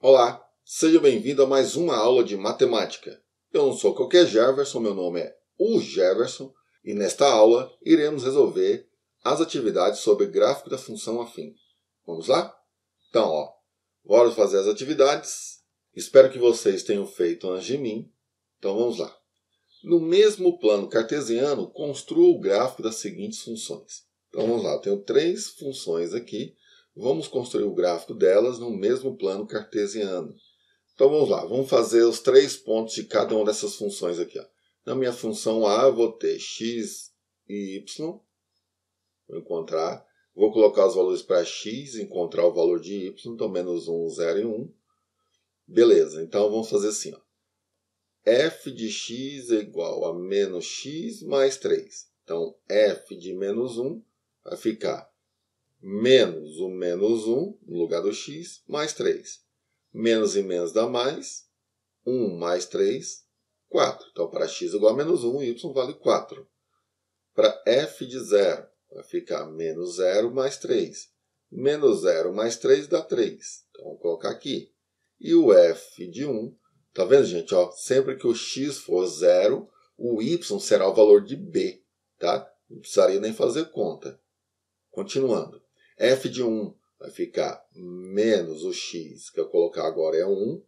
Olá, seja bem-vindo a mais uma aula de matemática. Eu não sou qualquer Jefferson, meu nome é o Jefferson e nesta aula iremos resolver as atividades sobre gráfico da função afim. Vamos lá? Então, bora fazer as atividades. Espero que vocês tenham feito antes de mim. Então vamos lá. No mesmo plano cartesiano, construa o gráfico das seguintes funções. Então vamos lá, eu tenho 3 funções aqui. Vamos construir o gráfico delas no mesmo plano cartesiano. Então vamos lá, vamos fazer os 3 pontos de cada uma dessas funções aqui. Na minha função A eu vou ter x e y. Vou encontrar. Vou colocar os valores para x, encontrar o valor de y. Então menos 1, 0 e 1. Beleza, então vamos fazer assim. F de x é igual a menos x mais 3. Então f de menos 1 vai ficar menos o menos 1 no lugar do x, mais 3. Menos e menos dá mais. 1 mais 3, 4. Então, para x igual a menos 1, y vale 4. Para f de 0, vai ficar menos 0 mais 3. Menos 0 mais 3 dá 3. Então, vamos colocar aqui. E o f de 1, tá vendo, gente? Sempre que o x for 0, o y será o valor de b. Tá? Não precisaria nem fazer conta. Continuando. F de 1 vai ficar menos o x, que eu colocar agora é 1,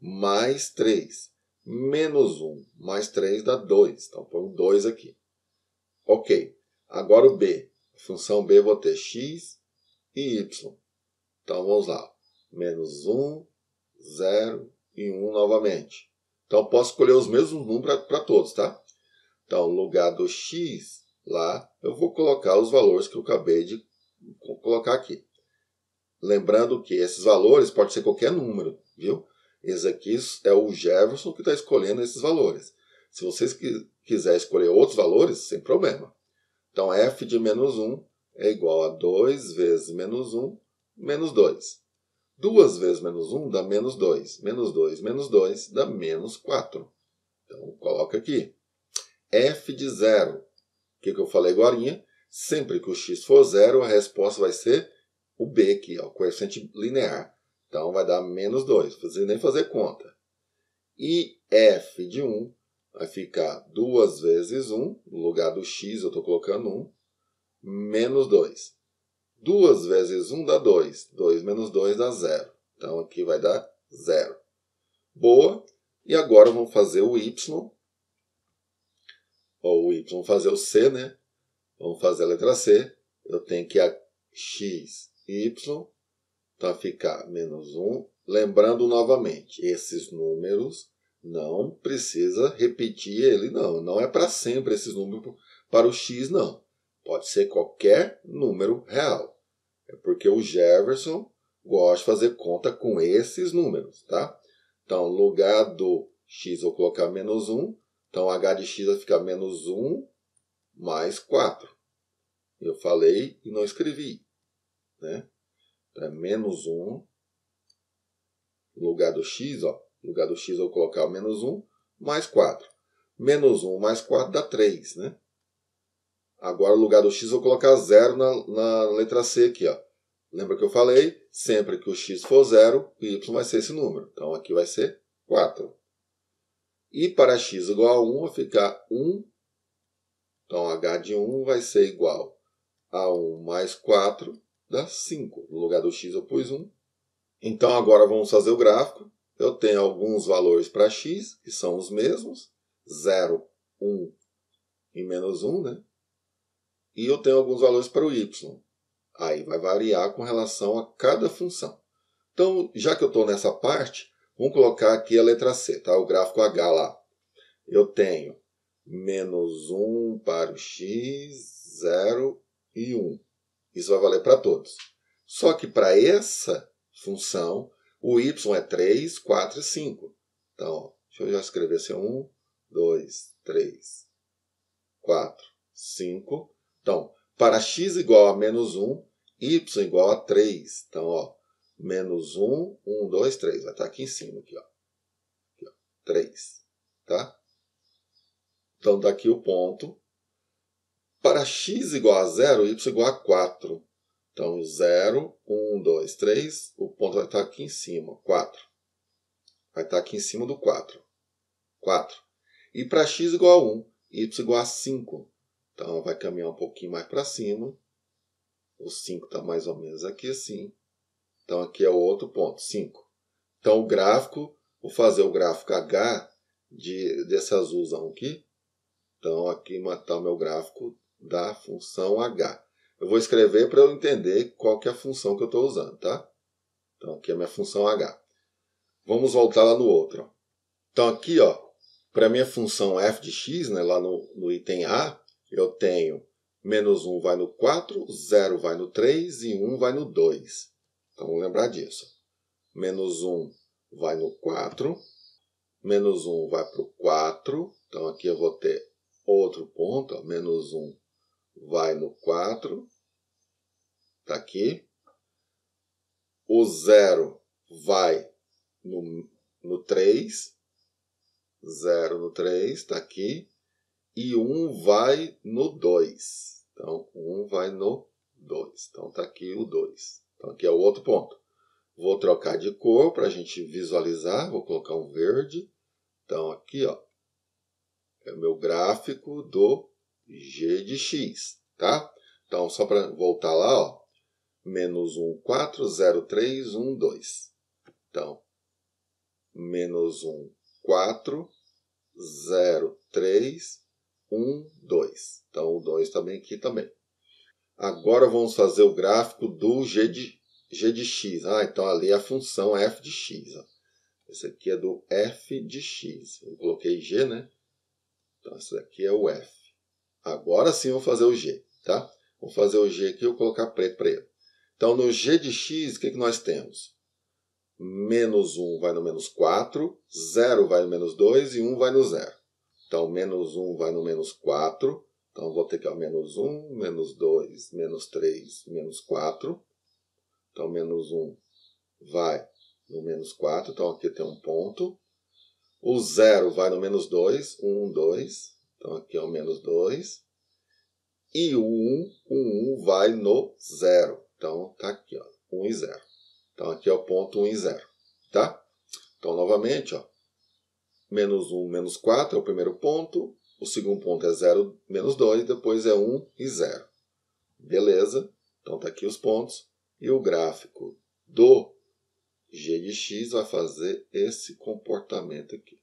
mais 3. Menos 1 mais 3 dá 2. Então, põe 2 aqui. Ok. Agora o b. A função b eu vou ter x e y. Então, vamos lá. Menos 1, 0 e 1 novamente. Então, posso escolher os mesmos números para todos, tá? Então, no lugar do x lá, eu vou colocar os valores que eu acabei de colocar aqui. Lembrando que esses valores podem ser qualquer número, viu? Esse aqui é o Jefferson que está escolhendo esses valores. Se vocês quiserem escolher outros valores, sem problema. Então, f de menos 1 é igual a 2 vezes menos 1, menos 2. 2 vezes menos 1 dá menos 2. Menos 2, menos 2 dá menos 4. Então, coloca aqui. F de 0. O que eu falei agorinha? Sempre que o x for 0, a resposta vai ser o b aqui, o coeficiente linear. Então, vai dar menos 2, não precisa nem fazer conta. E f de 1 vai ficar 2 vezes 1, no lugar do x eu estou colocando 1, menos 2. 2 vezes 1 dá 2. 2 menos 2 dá 0. Então, aqui vai dar 0. Boa. E agora vamos fazer o y. Ou o y, vamos fazer o c, né? Vamos fazer a letra C. Eu tenho que a x e y. Então, vai ficar menos 1. Lembrando novamente, esses números não precisa repetir ele, não. Não é para sempre esses números para o x, não. Pode ser qualquer número real. É porque o Jefferson gosta de fazer conta com esses números, tá? Então, no lugar do x, eu vou colocar menos 1. Então, h de x vai ficar menos 1 mais 4. Eu falei e não escrevi, né? Então, é menos 1. No lugar do x, no lugar do x eu vou colocar menos 1 mais 4. Menos 1 mais 4 dá 3, né? Agora, no lugar do x eu vou colocar 0 na letra C aqui, Lembra que eu falei? Sempre que o x for 0, o y vai ser esse número. Então, aqui vai ser 4. E para x igual a 1, vai ficar 1. Então, h de 1 vai ser igual a 1 mais 4, dá 5. No lugar do x eu pus 1. Então, agora vamos fazer o gráfico. Eu tenho alguns valores para x, que são os mesmos. 0, 1 e menos 1, né? E eu tenho alguns valores para o y. Aí vai variar com relação a cada função. Então, já que eu estou nessa parte, vamos colocar aqui a letra C, tá? O gráfico H lá. Eu tenho menos 1 para o x, 0 e 1. Isso vai valer para todos. Só que para essa função, o y é 3, 4 e 5. Então, deixa eu já escrever assim, 1, 2, 3, 4, 5. Então, para x igual a menos 1, y igual a 3. Então, menos 1, 1, 2, 3. Vai estar aqui em cima, aqui, Aqui, 3. Tá? Então, está aqui o ponto. Para x igual a 0, y igual a 4. Então, 0, 1, 2, 3. O ponto vai estar aqui em cima, 4. vai estar aqui em cima do 4. 4. E para x igual a 1, y igual a 5. Então, vai caminhar um pouquinho mais para cima. O 5 está mais ou menos aqui assim. Então, aqui é o outro ponto, 5. Então, o gráfico, vou fazer o gráfico H desse azulzão aqui. Então, aqui está o meu gráfico da função H. Eu vou escrever para eu entender qual que é a função que eu estou usando, tá? Então, aqui é a minha função H. Vamos voltar lá no outro. Ó. Então, aqui, para a minha função f de x, né, lá no item A, eu tenho menos 1 vai no 4, 0 vai no 3 e 1 vai no 2. Então, vamos lembrar disso. Menos 1 vai no 4, menos 1 vai para o 4. Então, aqui eu vou ter outro ponto, ó, menos 1 vai no 4. Está aqui. O 0 vai no 3. 0 no 3, está aqui. E 1 vai no 2. Então, 1 vai no 2. Então, está aqui o 2. Então, aqui é o outro ponto. Vou trocar de cor para a gente visualizar. Vou colocar um verde. Então, aqui, ó, é o meu gráfico do g de x. Tá? Então, só para voltar lá, ó, menos 1, 4, 0, 3, 1, 2. Então, menos 1, 4, 0, 3, 1, 2. Então, o 2 também aqui também. Agora, vamos fazer o gráfico do g de x. Então, ali é a função f de x. Ó. Esse aqui é do f de x. Eu coloquei g, né? Então, esse aqui é o f. Agora sim, eu vou fazer o g. Tá? Vou fazer o g aqui e vou colocar preto para ele. Então, no g de x, o que nós temos? Menos 1 vai no menos 4, 0 vai no menos 2 e 1 vai no 0. Então, menos 1 vai no menos 4. Então, vou ter que ir menos 1, menos 2, menos 3, menos 4. Então, menos 1 vai no menos 4. Então, aqui tem um ponto. O 0 vai no menos 2, 1, 2. Então, aqui é o menos 2. E o 1 vai no 0. Então, está aqui, ó, 1 e 0. Então, aqui é o ponto 1 e 0. Tá? Então, novamente, ó, menos 1, menos 4 é o primeiro ponto. O segundo ponto é 0, menos 2. Depois é 1 e 0. Beleza? Então, está aqui os pontos. E o gráfico do g de x vai fazer esse comportamento aqui.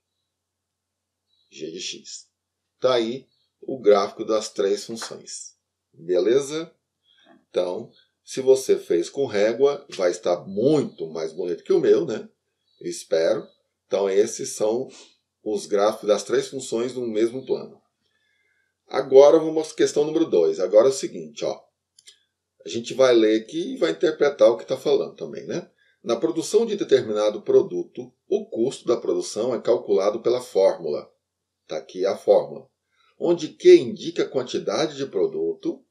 G de x. Está aí o gráfico das três funções. Beleza? Então, se você fez com régua, vai estar muito mais bonito que o meu, né? Eu espero. Então, esses são os gráficos das três funções no mesmo plano. Agora, vamos à questão número 2. Agora é o seguinte, ó. A gente vai ler aqui e vai interpretar o que está falando também, né? Na produção de determinado produto, o custo da produção é calculado pela fórmula. Está aqui a fórmula. Onde Q indica a quantidade de produto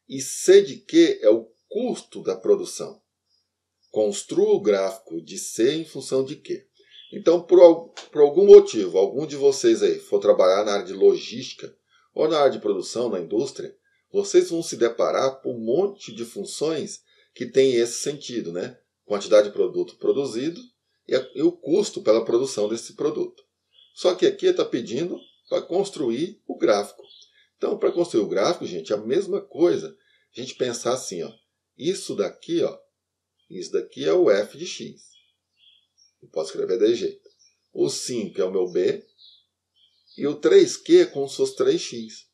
e C de Q é o custo da produção. Construa o gráfico de C em função de Q. Então, por algum motivo, algum de vocês aí for trabalhar na área de logística ou na área de produção, na indústria, vocês vão se deparar com um monte de funções que tem esse sentido, né? Quantidade de produto produzido e o custo pela produção desse produto. Só que aqui está pedindo para construir o gráfico. Então, para construir o gráfico, gente, é a mesma coisa. A gente pensar assim, ó, isso daqui é o f de x. Eu posso escrever desse jeito. O 5 é o meu b e o 3q é como se fosse 3x.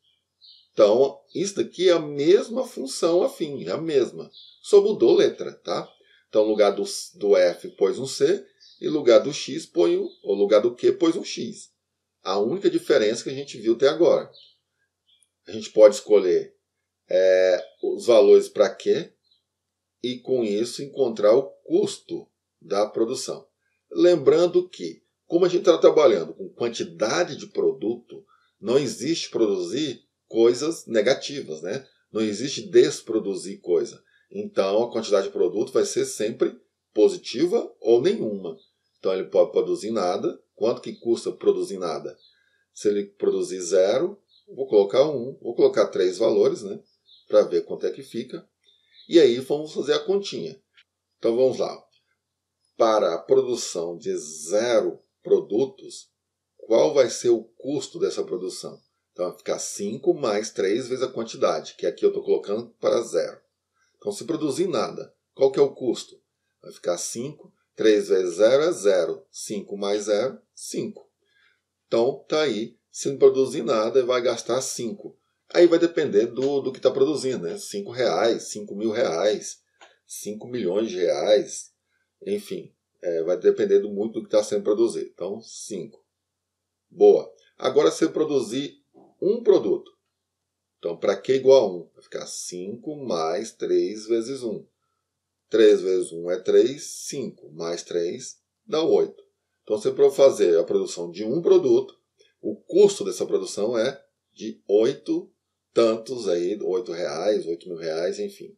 Então, isso daqui é a mesma função afim, é a mesma. Só mudou letra, tá? Então, no lugar do f, pôs um c, e no lugar do x, no lugar do q, pôs um x. A única diferença que a gente viu até agora. A gente pode escolher os valores para q e, com isso, encontrar o custo da produção. Lembrando que, como a gente está trabalhando com quantidade de produto, não existe produzir coisas negativas, né? Não existe desproduzir coisa. Então, a quantidade de produto vai ser sempre positiva ou nenhuma. Então, ele pode produzir nada. Quanto que custa produzir nada? Se ele produzir 0, vou colocar 1. Vou colocar 3 valores, né? Para ver quanto é que fica. E aí, vamos fazer a continha. Então, vamos lá. Para a produção de 0 produtos, qual vai ser o custo dessa produção? Então vai ficar 5 mais 3 vezes a quantidade, que aqui eu estou colocando para 0. Então se produzir nada, qual que é o custo? Vai ficar 5, 3 vezes 0 é 0, 5 mais 0, 5. Então está aí, se não produzir nada, vai gastar 5. Aí vai depender do que está produzindo, né? 5 reais, 5 mil reais, 5 milhões de reais, enfim, vai depender muito do que está sendo produzido. Então, 5. Boa. Agora, se eu produzir um produto, então, para Q igual a 1? Vai ficar 5 mais 3 vezes 1. 3 vezes 1 é 3, 5 mais 3 dá 8. Então, se eu for fazer a produção de um produto, o custo dessa produção é de 8 tantos aí, 8 reais, 8 mil reais, enfim.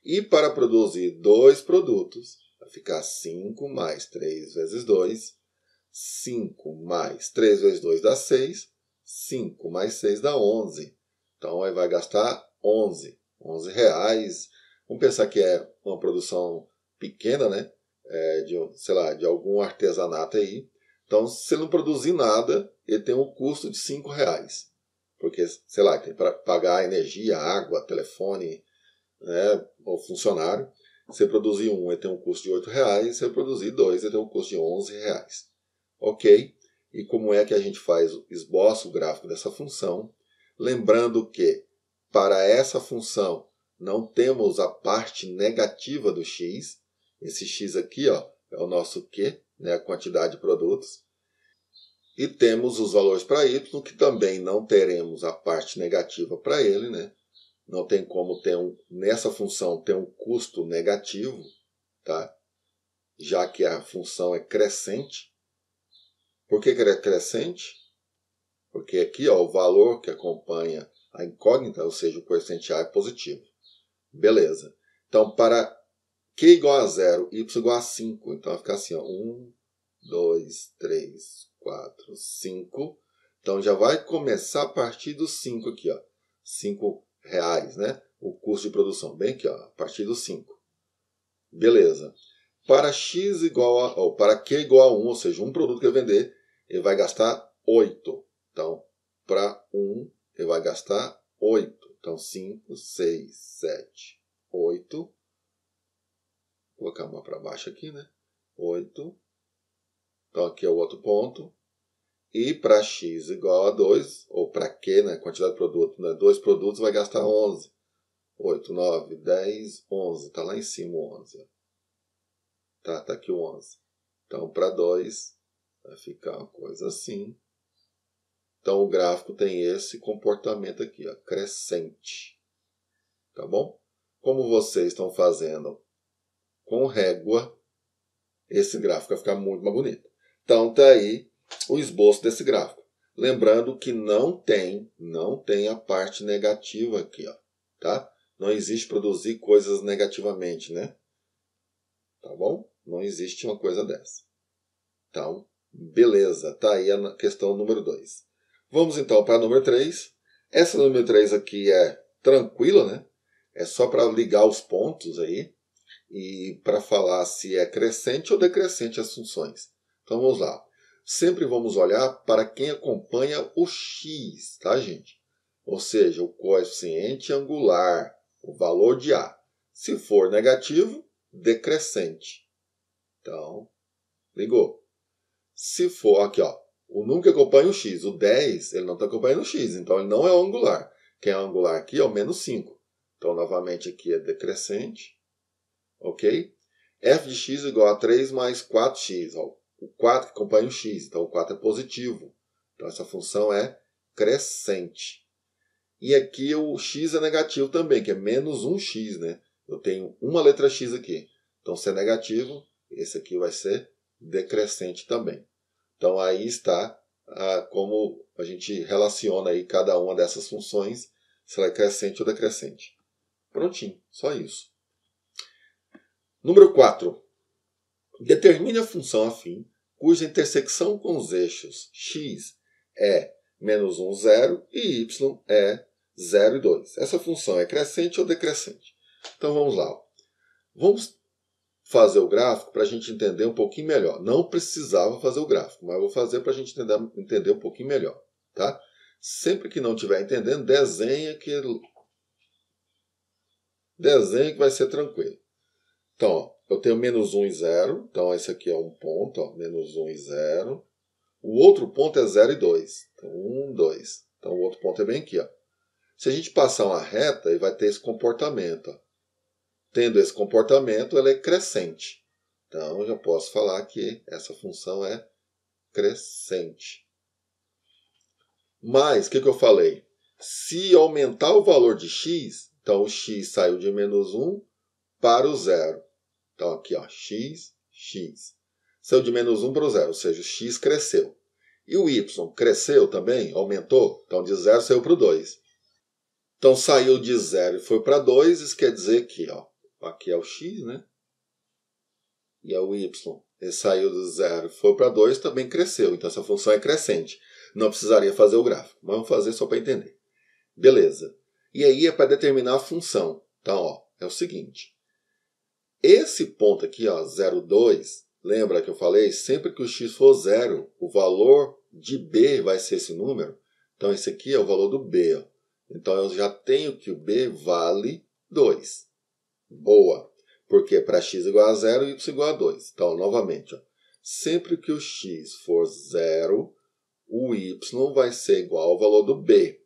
E para produzir 2 produtos, vai ficar 5 mais 3 vezes 2, 5 mais 3 vezes 2 dá 6, 5 mais 6 dá 11. Então aí vai gastar 11 reais. Vamos pensar que é uma produção pequena, né? De algum artesanato aí. Então, se ele não produzir nada, ele tem um custo de 5 reais. Porque, tem para pagar energia, água, telefone, né, ou funcionário. Se ele produzir um, ele tem um custo de 8 reais. Se ele produzir 2, ele tem um custo de 11 reais. Ok? E como é que a gente esboça o gráfico dessa função? Lembrando que, para essa função, não temos a parte negativa do x. Esse x aqui, ó, é o nosso Q, né, a quantidade de produtos. E temos os valores para y, que também não teremos a parte negativa para ele, né? Não tem como nessa função ter um custo negativo, tá? Já que a função é crescente. Por que ela é crescente? Porque aqui, ó, o valor que acompanha a incógnita, ou seja, o coeficiente A é positivo. Beleza. Então, para Q igual a 0, Y igual a 5. Então, vai ficar assim, ó, 1, 2, 3, 4, 5. Então, já vai começar a partir dos 5 aqui, ó. 5 reais, né? O custo de produção. Bem aqui, ó, a partir dos 5. Beleza. Para para Q igual a 1, ou seja, um produto que eu vender, ele vai gastar 8. Então, para 1, ele vai gastar 8. Então, 5, 6, 7, 8. Vou colocar uma para baixo aqui, né? 8. Então, aqui é o outro ponto. E para x igual a 2, ou para Q, né? Quantidade de produto, né? 2 produtos vai gastar 11. 8, 9, 10, 11. Está lá em cima o 11. Tá aqui o 11. Então, para 2, vai ficar uma coisa assim. Então, o gráfico tem esse comportamento aqui, ó, crescente. Tá bom? Como vocês estão fazendo com régua, esse gráfico vai ficar muito mais bonito. Então, tá aí o esboço desse gráfico. Lembrando que não tem a parte negativa aqui, ó, tá? Não existe produzir coisas negativamente, né? Tá bom? Não existe uma coisa dessa. Então, beleza. Tá aí a questão número 2. Vamos então para a número 3. Essa número 3 aqui é tranquila, né? É só para ligar os pontos aí e para falar se é crescente ou decrescente as funções. Então vamos lá. Sempre vamos olhar para quem acompanha o x, tá, gente? Ou seja, o coeficiente angular, o valor de A. Se for negativo, decrescente. Então, ligou. Se for aqui, ó, o número que acompanha o x, o 10, ele não está acompanhando o x, então ele não é o angular. Quem é o angular aqui é o menos 5. Então, novamente, aqui é decrescente. Ok? F de x igual a 3 mais 4x. Ó, o 4 que acompanha o x, então o 4 é positivo. Então, essa função é crescente. E aqui o x é negativo também, que é menos 1x, né? Eu tenho uma letra x aqui. Então, se é negativo, esse aqui vai ser decrescente também. Então, aí está como a gente relaciona aí cada uma dessas funções, se ela é crescente ou decrescente. Prontinho, só isso. Número 4. Determine a função afim cuja intersecção com os eixos x é menos 1, 0 e y é 0 e 2. Essa função é crescente ou decrescente? Então vamos lá. Vamos fazer o gráfico para a gente entender um pouquinho melhor. Não precisava fazer o gráfico, mas eu vou fazer para a gente entender um pouquinho melhor. Tá? Sempre que não estiver entendendo, desenha que vai ser tranquilo. Então, ó, eu tenho menos 1 e 0. Então, esse aqui é um ponto. Ó, menos 1 e 0. O outro ponto é 0 e 2. Então, 1, 2. Então, o outro ponto é bem aqui. Ó. Se a gente passar uma reta, ele vai ter esse comportamento. Ó. Tendo esse comportamento, ela é crescente. Então, eu já posso falar que essa função é crescente. Mas, o que eu falei? Se aumentar o valor de x, então o x saiu de menos 1 para o 0. Então, aqui, ó, x. Saiu de menos 1 para o 0, ou seja, o x cresceu. E o y cresceu também, aumentou. Então, de 0 saiu para o 2. Então, saiu de 0 e foi para 2, isso quer dizer que, ó, aqui é o x, né? E é o y. Ele saiu do 0 e foi para 2, também cresceu. Então, essa função é crescente. Não precisaria fazer o gráfico, mas vamos fazer só para entender. Beleza. E aí é para determinar a função. Então, ó, é o seguinte. Esse ponto aqui, ó, 0,2, lembra que eu falei? Sempre que o x for 0, o valor de b vai ser esse número. Então, esse aqui é o valor do b. Ó. Então, eu já tenho que o b vale 2. Boa. Porque para x igual a 0 e y igual a 2. Então, novamente, ó, sempre que o x for 0, o y vai ser igual ao valor do b.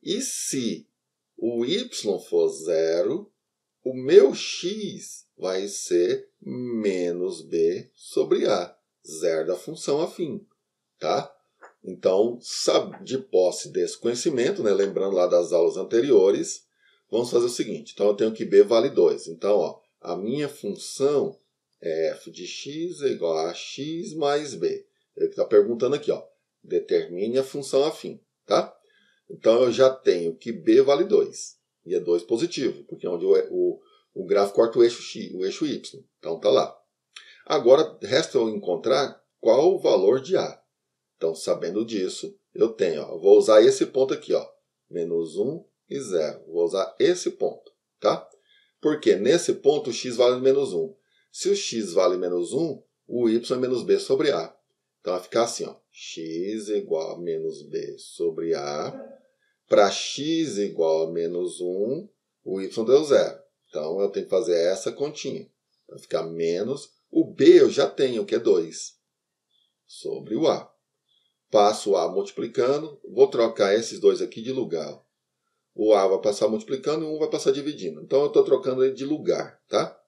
E se o y for 0, o meu x vai ser menos b sobre a, zero da função afim. Tá? Então, de posse desse conhecimento, né, lembrando lá das aulas anteriores, vamos fazer o seguinte. Então, eu tenho que b vale 2. Então, ó, a minha função é f de x é igual a x mais b. Ele está perguntando aqui, ó, determine a função afim. Tá? Então, eu já tenho que b vale 2. E é 2 positivo, porque é onde o gráfico corta o eixo x, o eixo y. Então, está lá. Agora, resta eu encontrar qual o valor de a. Então, sabendo disso, eu tenho, ó, vou usar esse ponto aqui, ó, menos 1 e 0. Vou usar esse ponto, tá? Porque nesse ponto o x vale menos 1. Se o x vale menos 1, o y é menos b sobre a. Então, vai ficar assim, ó, x igual a menos b sobre a. Para x igual a menos 1, o y deu 0. Então, eu tenho que fazer essa continha. Vai ficar menos, o b eu já tenho, que é 2, sobre o a. Passo o a multiplicando, vou trocar esses dois aqui de lugar. O a vai passar multiplicando e um vai passar dividindo. Então, eu estou trocando ele de lugar, tá?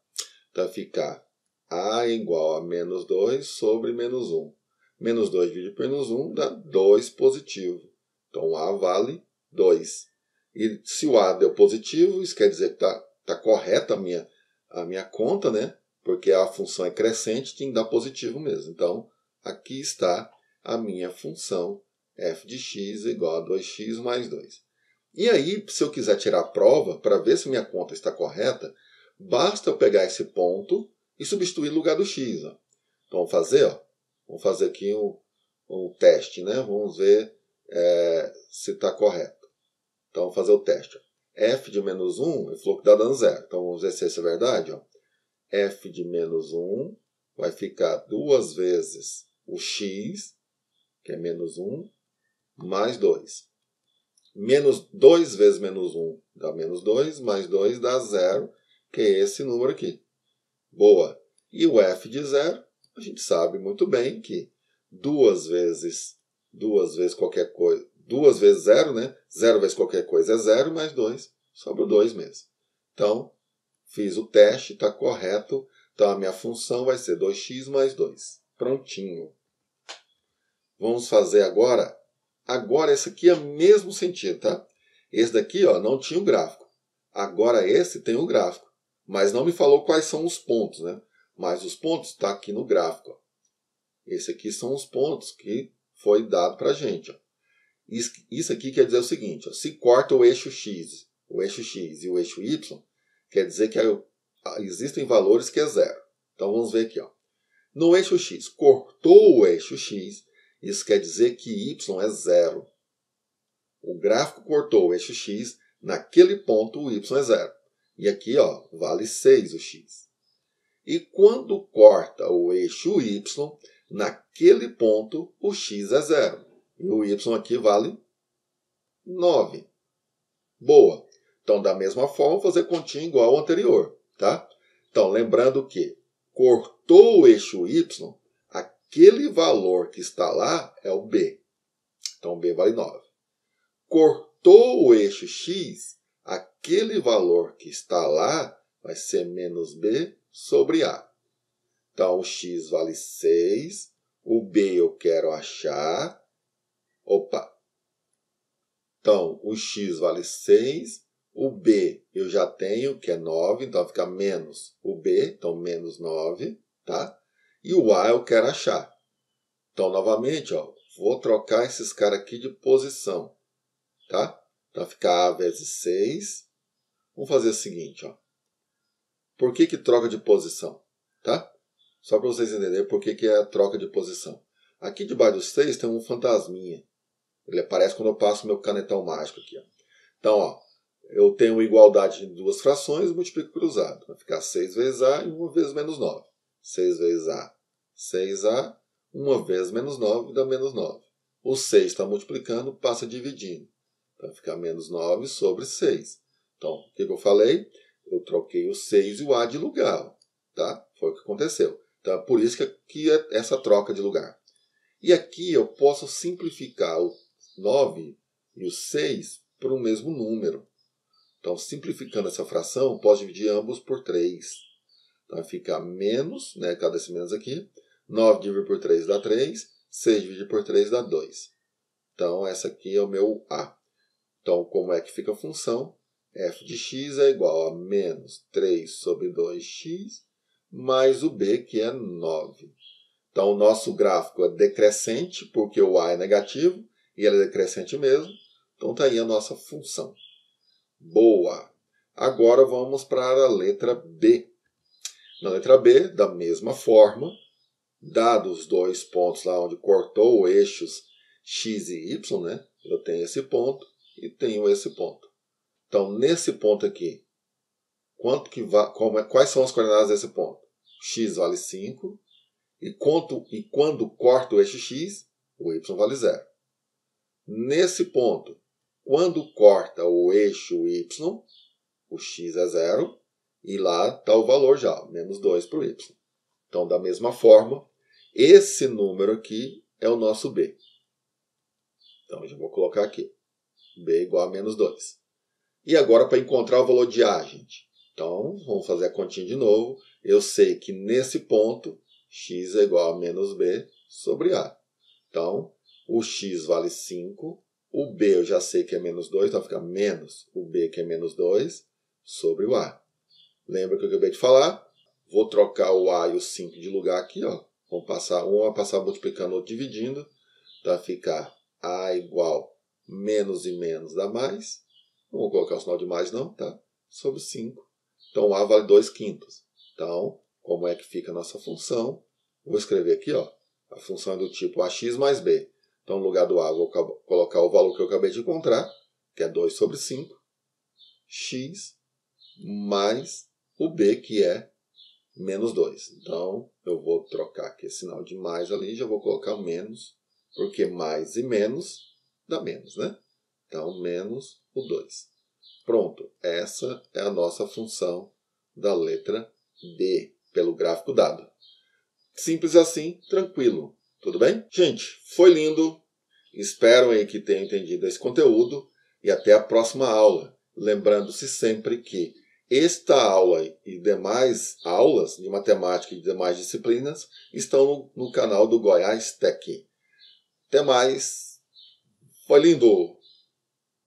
Então, vai ficar a igual a menos 2 sobre menos 1. Menos 2 dividido por menos 1 dá 2 positivo. Então, a vale 2. E se o a deu positivo, isso quer dizer que está correta a minha conta, né? Porque a função é crescente, tem que dar positivo mesmo. Então, aqui está a minha função f de x igual a 2x mais 2. E aí, se eu quiser tirar a prova, para ver se minha conta está correta, basta eu pegar esse ponto e substituir no lugar do x. Ó. Então, vamos fazer aqui um teste, né? Vamos ver se está correto. Então, vamos fazer o teste. Ó. F de menos 1, ele falou que está dando 0. Então, vamos ver se isso é verdade. Ó. F de menos 1 vai ficar 2 vezes o x, que é menos 1, mais 2. Menos 2 vezes menos 1 dá menos 2, mais 2 dá 0, que é esse número aqui. Boa. E o f de 0, a gente sabe muito bem que 2 vezes qualquer coisa, 2 vezes 0, né? 0 vezes qualquer coisa é 0, mais 2, sobra o 2 mesmo. Então, fiz o teste, está correto. Então, a minha função vai ser 2x mais 2. Prontinho. Vamos fazer agora. Agora, esse aqui é o mesmo sentido, tá? Esse daqui, ó, não tinha o gráfico. Agora, esse tem o gráfico. Mas não me falou quais são os pontos, né? Mas os pontos estão aqui no gráfico. Ó. Esse aqui são os pontos que foi dado para a gente. Ó. Isso aqui quer dizer o seguinte. Ó, se corta o eixo x e o eixo y, quer dizer que existem valores que é 0. Então, vamos ver aqui. Ó. No eixo x, cortou o eixo x, isso quer dizer que y é 0. O gráfico cortou o eixo x, naquele ponto o y é 0. E aqui, ó, vale 6 o x. E quando corta o eixo y, naquele ponto o x é 0. E o y aqui vale 9. Boa. Então, da mesma forma, fazer continha igual ao anterior. Tá? Então, lembrando que cortou o eixo y, aquele valor que está lá é o b. Então, b vale 9. Cortou o eixo x, aquele valor que está lá vai ser menos b sobre a. Então, o x vale 6. O b eu quero achar. Opa! Então, o x vale 6. O b eu já tenho, que é 9. Então, fica menos o b. Então, menos 9. Tá? E o a eu quero achar. Então, novamente, ó, vou trocar esses caras aqui de posição. Tá? Então, fica a vezes 6. Vamos fazer o seguinte. Ó. Por que troca de posição? Tá? Só para vocês entenderem por que é a troca de posição. Aqui debaixo do 6 tem um fantasminha. Ele aparece quando eu passo meu canetão mágico aqui. Ó. Então, ó, eu tenho igualdade de duas frações e multiplico cruzado. Vai ficar 6 vezes A e 1 vezes menos 9. 6 vezes A, 6A. 1 vezes menos 9 dá menos 9. O 6 está multiplicando, passa dividindo. Então, vai ficar menos 9 sobre 6. Então, o que eu falei? Eu troquei o 6 e o A de lugar. Tá? Foi o que aconteceu. Então, é por isso que é essa troca de lugar. E aqui eu posso simplificar o 9 e o 6 por um mesmo número. Então, simplificando essa fração, posso dividir ambos por 3. Então, vai ficar menos, né, cada esse menos aqui. 9 dividido por 3 dá 3. 6 dividido por 3 dá 2. Então, essa aqui é o meu A. Então, como é que fica a função? F de x é igual a menos 3 sobre 2x mais o b, que é 9. Então, o nosso gráfico é decrescente, porque o a é negativo, e ele é decrescente mesmo. Então, está aí a nossa função. Boa! Agora, vamos para a letra B. Na letra B, da mesma forma, dados os dois pontos lá onde cortou eixos x e y, né? Eu tenho esse ponto e tenho esse ponto. Então, nesse ponto aqui, quais são as coordenadas desse ponto? X vale 5. E quando corta o eixo x, o y vale 0. Nesse ponto, quando corta o eixo y, o x é 0. E lá está o valor já, menos 2 para o y. Então, da mesma forma, esse número aqui é o nosso b. Então, eu já vou colocar aqui. b igual a menos 2. E agora, para encontrar o valor de a, gente. Então, vamos fazer a continha de novo. Eu sei que nesse ponto, x é igual a menos b sobre a. Então, o x vale 5. O b eu já sei que é menos 2, então fica menos o b, que é menos 2, sobre o a. Lembra que eu acabei de falar? Vou trocar o a e o 5 de lugar aqui. Ó. Um vai passar multiplicando, outro dividindo. Então, vai ficar a igual menos e menos dá mais. Não vou colocar o sinal de mais não, tá? Sobre 5. Então, a vale 2/5. Então, como é que fica a nossa função? Vou escrever aqui, ó. A função é do tipo ax mais b. Então, no lugar do a, vou colocar o valor que eu acabei de encontrar, que é 2 sobre 5. X mais o b, que é menos 2. Então, eu vou trocar aqui esse sinal de mais ali, já vou colocar menos, porque mais e menos dá menos, né? Então, menos o 2. Pronto, essa é a nossa função da letra D, pelo gráfico dado. Simples assim, tranquilo. Tudo bem? Gente, foi lindo. Espero aí que tenham entendido esse conteúdo e até a próxima aula. Lembrando-se sempre que esta aula e demais aulas de matemática e de demais disciplinas estão no canal do Goiás Tech. Até mais. Foi lindo!